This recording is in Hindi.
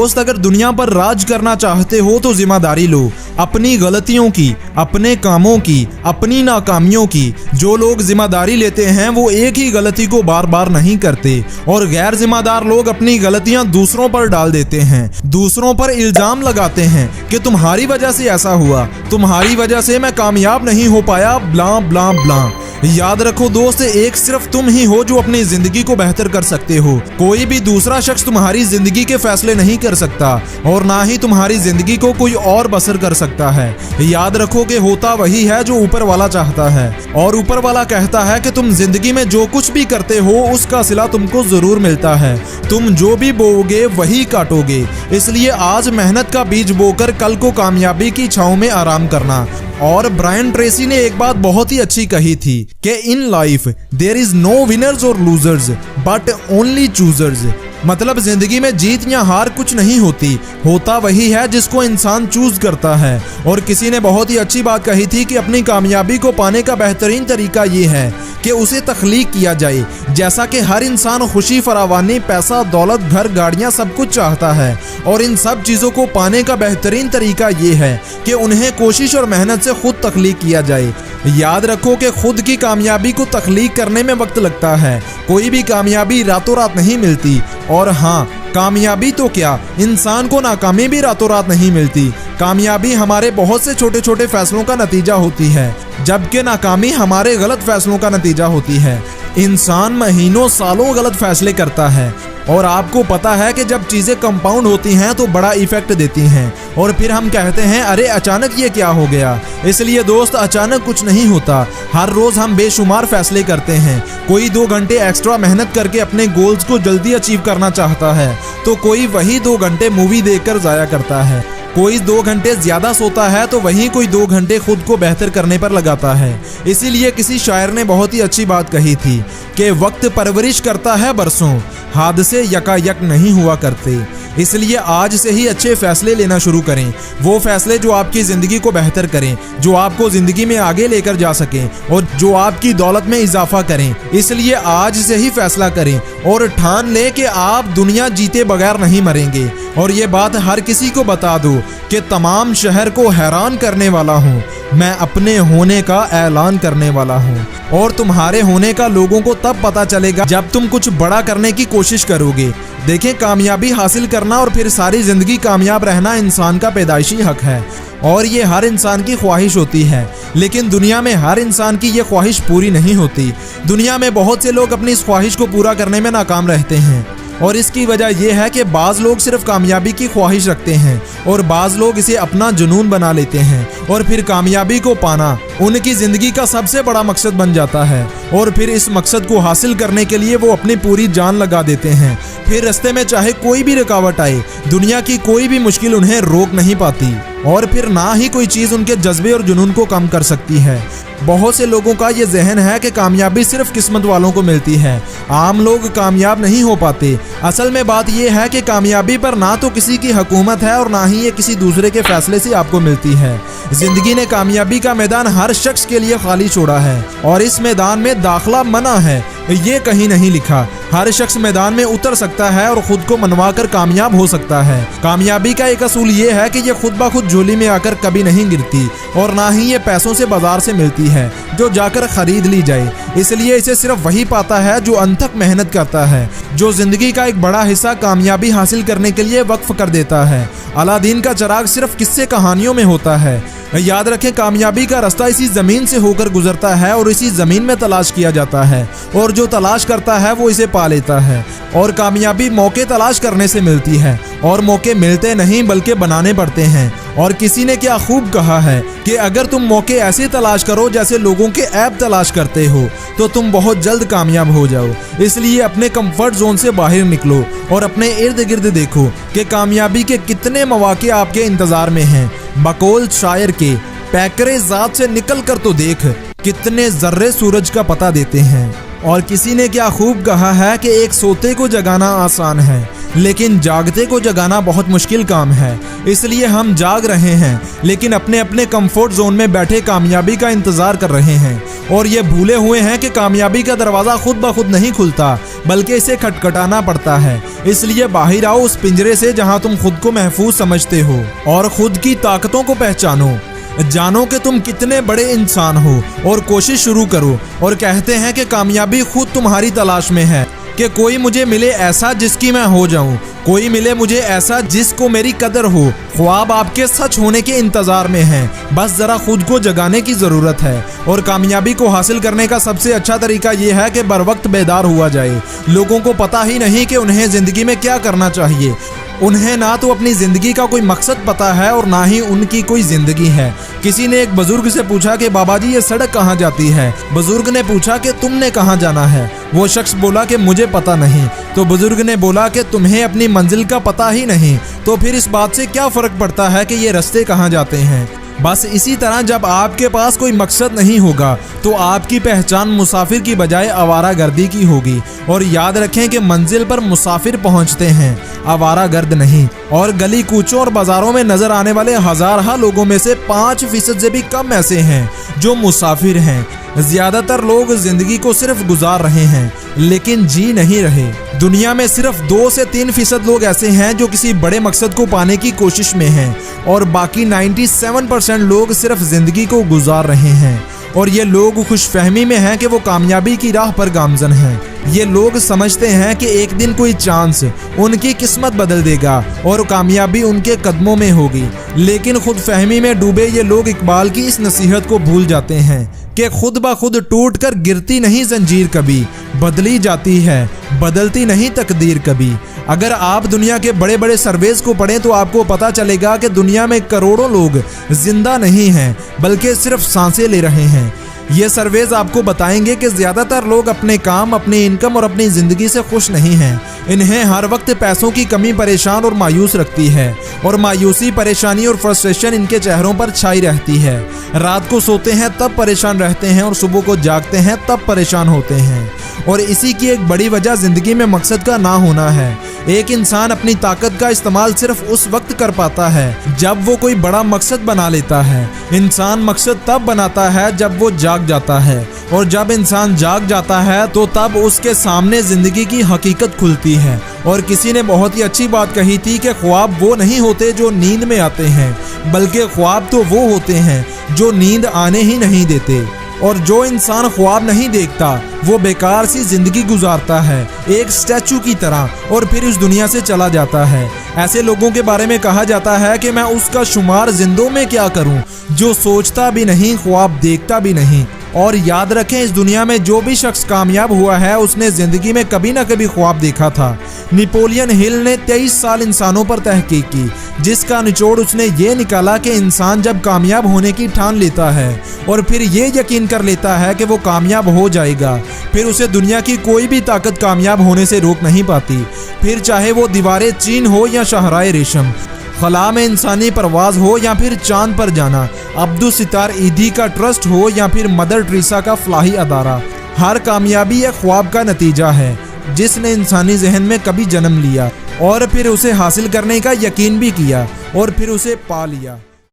दोस्त, अगर दुनिया पर राज करना चाहते हो तो जिम्मेदारी लो अपनी गलतियों की, अपने कामों की, अपनी नाकामियों की। जो लोग जिम्मेदारी लेते हैं वो एक ही गलती को बार बार नहीं करते, और गैर जिम्मेदार लोग अपनी गलतियां दूसरों पर डाल देते हैं, दूसरों पर इल्जाम लगाते हैं कि तुम्हारी वजह से ऐसा हुआ, तुम्हारी वजह से मैं कामयाब नहीं हो पाया, ब्ला ब्ला ब्ला। याद रखो दोस्त, एक सिर्फ तुम ही हो जो अपनी जिंदगी को बेहतर कर सकते हो। कोई भी दूसरा शख्स तुम्हारी जिंदगी के फैसले नहीं कर सकता, और ना ही तुम्हारी जिंदगी को कोई और बसर कर सकता है। याद रखो कि होता वही है जो ऊपर वाला चाहता है, और ऊपर वाला कहता है कि तुम जिंदगी में जो कुछ भी करते हो उसका सिला तुमको जरूर मिलता है। तुम जो भी बोओगे वही काटोगे। इसलिए आज मेहनत का बीज बोकर कल को कामयाबी की छांव में आराम करना। और ब्रायन ट्रेसी ने एक बात बहुत ही अच्छी कही थी कि in life there is no winners और लूजर्स बट ओनली चूजर्स। मतलब जिंदगी में जीत या हार कुछ नहीं होती, होता वही है जिसको इंसान चूज करता है। और किसी ने बहुत ही अच्छी बात कही थी कि अपनी कामयाबी को पाने का बेहतरीन तरीका ये है कि उसे तख्लीक किया जाए। जैसा कि हर इंसान खुशी, फरावानी, पैसा, दौलत, घर, गाड़ियां सब कुछ चाहता है, और इन सब चीज़ों को पाने का बेहतरीन तरीका ये है कि उन्हें कोशिश और मेहनत से खुद तख्लीक किया जाए। याद रखो कि खुद की कामयाबी को तख्लीक करने में वक्त लगता है। कोई भी कामयाबी रातों रात नहीं मिलती, और हाँ, कामयाबी तो क्या, इंसान को नाकामी भी रातों रात नहीं मिलती। कामयाबी हमारे बहुत से छोटे छोटे फैसलों का नतीजा होती है, जबकि नाकामी हमारे गलत फैसलों का नतीजा होती है। इंसान महीनों सालों गलत फैसले करता है, और आपको पता है कि जब चीज़ें कंपाउंड होती हैं तो बड़ा इफेक्ट देती हैं, और फिर हम कहते हैं अरे अचानक ये क्या हो गया। इसलिए दोस्त, अचानक कुछ नहीं होता। हर रोज़ हम बेशुमार फैसले करते हैं। कोई 2 घंटे एक्स्ट्रा मेहनत करके अपने गोल्स को जल्दी अचीव करना चाहता है, तो कोई वही 2 घंटे मूवी देखकर ज़ाया करता है। कोई 2 घंटे ज्यादा सोता है तो वहीं कोई 2 घंटे खुद को बेहतर करने पर लगाता है। इसीलिए किसी शायर ने बहुत ही अच्छी बात कही थी कि वक्त परवरिश करता है बरसों, हादसे यकायक नहीं हुआ करते। इसलिए आज से ही अच्छे फैसले लेना शुरू करें, वो फैसले जो आपकी ज़िंदगी को बेहतर करें, जो आपको ज़िंदगी में आगे लेकर जा सकें, और जो आपकी दौलत में इजाफा करें। इसलिए आज से ही फैसला करें और ठान लें कि आप दुनिया जीते बगैर नहीं मरेंगे। और ये बात हर किसी को बता दो कि तमाम शहर को हैरान करने वाला हूँ, मैं अपने होने का ऐलान करने वाला हूँ। और तुम्हारे होने का लोगों को तब पता चलेगा जब तुम कुछ बड़ा करने की कोशिश करोगे। देखें, कामयाबी हासिल करना और फिर सारी जिंदगी कामयाब रहना इंसान का पैदाइशी हक है, और ये हर इंसान की ख्वाहिश होती है। लेकिन दुनिया में हर इंसान की ये ख्वाहिश पूरी नहीं होती। दुनिया में बहुत से लोग अपनी इस ख्वाहिश को पूरा करने में नाकाम रहते हैं, और इसकी वजह यह है कि बाज़ लोग सिर्फ कामयाबी की ख्वाहिश रखते हैं, और बाज़ लोग इसे अपना जुनून बना लेते हैं, और फिर कामयाबी को पाना उनकी ज़िंदगी का सबसे बड़ा मकसद बन जाता है। और फिर इस मकसद को हासिल करने के लिए वो अपनी पूरी जान लगा देते हैं। फिर रास्ते में चाहे कोई भी रुकावट आए, दुनिया की कोई भी मुश्किल उन्हें रोक नहीं पाती, और फिर ना ही कोई चीज़ उनके जज्बे और जुनून को कम कर सकती है। बहुत से लोगों का ये जहन है कि कामयाबी सिर्फ किस्मत वालों को मिलती है, आम लोग कामयाब नहीं हो पाते। असल में बात यह है कि कामयाबी पर ना तो किसी की हुकूमत है और ना ही ये किसी दूसरे के फैसले से आपको मिलती है। जिंदगी ने कामयाबी का मैदान हर शख्स के लिए खाली छोड़ा है, और इस मैदान में दाखिला मना है, ये कहीं नहीं लिखा। हर शख्स मैदान में उतर सकता है और खुद को मनवा कर कामयाब हो सकता है। कामयाबी का एक असूल ये है कि ये खुद ब खुद झोली में आकर कभी नहीं गिरती, और ना ही ये पैसों से बाजार से मिलती है जो जाकर खरीद ली जाए। इसलिए इसे सिर्फ वही पाता है जो अनथक मेहनत करता है, जो जिंदगी का एक बड़ा हिस्सा कामयाबी हासिल करने के लिए वक्फ कर देता है। अलादीन का चिराग सिर्फ किस्से कहानियों में होता है। याद रखें, कामयाबी का रास्ता इसी ज़मीन से होकर गुजरता है, और इसी ज़मीन में तलाश किया जाता है, और जो तलाश करता है वो इसे पा लेता है। और कामयाबी मौके तलाश करने से मिलती है, और मौके मिलते नहीं बल्कि बनाने पड़ते हैं। और किसी ने क्या खूब कहा है कि अगर तुम मौके ऐसे तलाश करो जैसे लोगों के ऐब तलाश करते हो, तो तुम बहुत जल्द कामयाब हो जाओ। इसलिए अपने कंफर्ट जोन से बाहर निकलो और अपने इर्द गिर्द देखो कि कामयाबी के कितने मौके आपके इंतजार में हैं। बकौल शायर के, पैकरे ज़ात से निकल कर तो देख, कितने जर्रे सूरज का पता देते हैं। और किसी ने क्या खूब कहा है कि एक सोते को जगाना आसान है, लेकिन जागते को जगाना बहुत मुश्किल काम है। इसलिए हम जाग रहे हैं, लेकिन अपने अपने कंफर्ट जोन में बैठे कामयाबी का इंतजार कर रहे हैं और ये भूले हुए हैं कि कामयाबी का दरवाजा खुद ब खुद नहीं खुलता, बल्कि इसे खटखटाना पड़ता है। इसलिए बाहर आओ उस पिंजरे से जहां तुम खुद को महफूज समझते हो और खुद की ताकतों को पहचानो। जानो कि तुम कितने बड़े इंसान हो और कोशिश शुरू करो। और कहते हैं कि कामयाबी खुद तुम्हारी तलाश में है, कि कोई मुझे मिले ऐसा जिसकी मैं हो जाऊं, कोई मिले मुझे ऐसा जिसको मेरी कदर हो। ख्वाब आपके सच होने के इंतजार में हैं, बस जरा खुद को जगाने की जरूरत है। और कामयाबी को हासिल करने का सबसे अच्छा तरीका यह है कि बर वक्त बेदार हुआ जाए। लोगों को पता ही नहीं कि उन्हें जिंदगी में क्या करना चाहिए। उन्हें ना तो अपनी जिंदगी का कोई मकसद पता है और ना ही उनकी कोई जिंदगी है। किसी ने एक बुजुर्ग से पूछा कि बाबा जी ये सड़क कहाँ जाती है। बुजुर्ग ने पूछा कि तुमने कहाँ जाना है। वो शख्स बोला कि मुझे पता नहीं। तो बुजुर्ग ने बोला कि तुम्हें अपनी मंजिल का पता ही नहीं, तो फिर इस बात से क्या फर्क पड़ता है कि ये रास्ते कहाँ जाते हैं। बस इसी तरह जब आपके पास कोई मकसद नहीं होगा तो आपकी पहचान मुसाफिर की बजाय आवारागर्दी की होगी। और याद रखें कि मंजिल पर मुसाफिर पहुंचते हैं, आवारागर्द नहीं। और गली कूचों और बाजारों में नजर आने वाले हजारों लोगों में से 5% से भी कम ऐसे हैं जो मुसाफिर हैं। ज्यादातर लोग जिंदगी को सिर्फ गुजार रहे हैं, लेकिन जी नहीं रहे। दुनिया में सिर्फ 2 से 3% लोग ऐसे हैं जो किसी बड़े मकसद को पाने की कोशिश में हैं और बाकी 97% लोग सिर्फ जिंदगी को गुजार रहे हैं। और ये लोग खुशफहमी में हैं कि वो कामयाबी की राह पर गामजन हैं। ये लोग समझते हैं कि एक दिन कोई चांस उनकी किस्मत बदल देगा और कामयाबी उनके कदमों में होगी। लेकिन खुद फहमी में डूबे ये लोग इकबाल की इस नसीहत को भूल जाते हैं कि खुद ब खुद टूट कर गिरती नहीं जंजीर कभी, बदली जाती है, बदलती नहीं तकदीर कभी। अगर आप दुनिया के बड़े बड़े सर्वेज को पढ़ें तो आपको पता चलेगा कि दुनिया में करोड़ों लोग जिंदा नहीं हैं, बल्कि सिर्फ सांसें ले रहे हैं। ये सर्वेज आपको बताएंगे कि ज़्यादातर लोग अपने काम, अपनी इनकम और अपनी ज़िंदगी से खुश नहीं हैं। इन्हें हर वक्त पैसों की कमी परेशान और मायूस रखती है और मायूसी, परेशानी और फ्रस्ट्रेशन इनके चेहरों पर छाई रहती है। रात को सोते हैं तब परेशान रहते हैं और सुबह को जागते हैं तब परेशान होते हैं। और इसी की एक बड़ी वजह ज़िंदगी में मकसद का ना होना है। एक इंसान अपनी ताकत का इस्तेमाल सिर्फ उस वक्त कर पाता है जब वो कोई बड़ा मकसद बना लेता है। इंसान मकसद तब बनाता है जब वो जाग जाता है, और जब इंसान जाग जाता है तो तब उसके सामने जिंदगी की हकीकत खुलती है। और किसी ने बहुत ही अच्छी बात कही थी कि ख्वाब वो नहीं होते जो नींद में आते हैं, बल्कि ख्वाब तो वो होते हैं जो नींद आने ही नहीं देते। और जो इंसान ख्वाब नहीं देखता वो बेकार सी जिंदगी गुजारता है, एक स्टैचू की तरह, और फिर इस दुनिया से चला जाता है। ऐसे लोगों के बारे में कहा जाता है कि मैं उसका शुमार जिंदों में क्या करूं, जो सोचता भी नहीं, ख्वाब देखता भी नहीं। और याद रखें, इस दुनिया में जो भी शख्स कामयाब हुआ है उसने जिंदगी में कभी ना कभी ख्वाब देखा था। नेपोलियन हिल ने 23 साल इंसानों पर तहकीक की, जिसका निचोड़ उसने ये निकाला कि इंसान जब कामयाब होने की ठान लेता है और फिर ये यकीन कर लेता है कि वो कामयाब हो जाएगा, फिर उसे दुनिया की कोई भी ताकत कामयाब होने से रोक नहीं पाती। फिर चाहे वो दीवारें चीन हो या शाहराए रेशम, खला में इंसानी परवाज हो या फिर चांद पर जाना, अब्दुल सितार ईदी का ट्रस्ट हो या फिर मदर टेरेसा का फलाही अदारा, हर कामयाबी एक ख्वाब का नतीजा है जिसने इंसानी जहन में कभी जन्म लिया और फिर उसे हासिल करने का यकीन भी किया और फिर उसे पा लिया।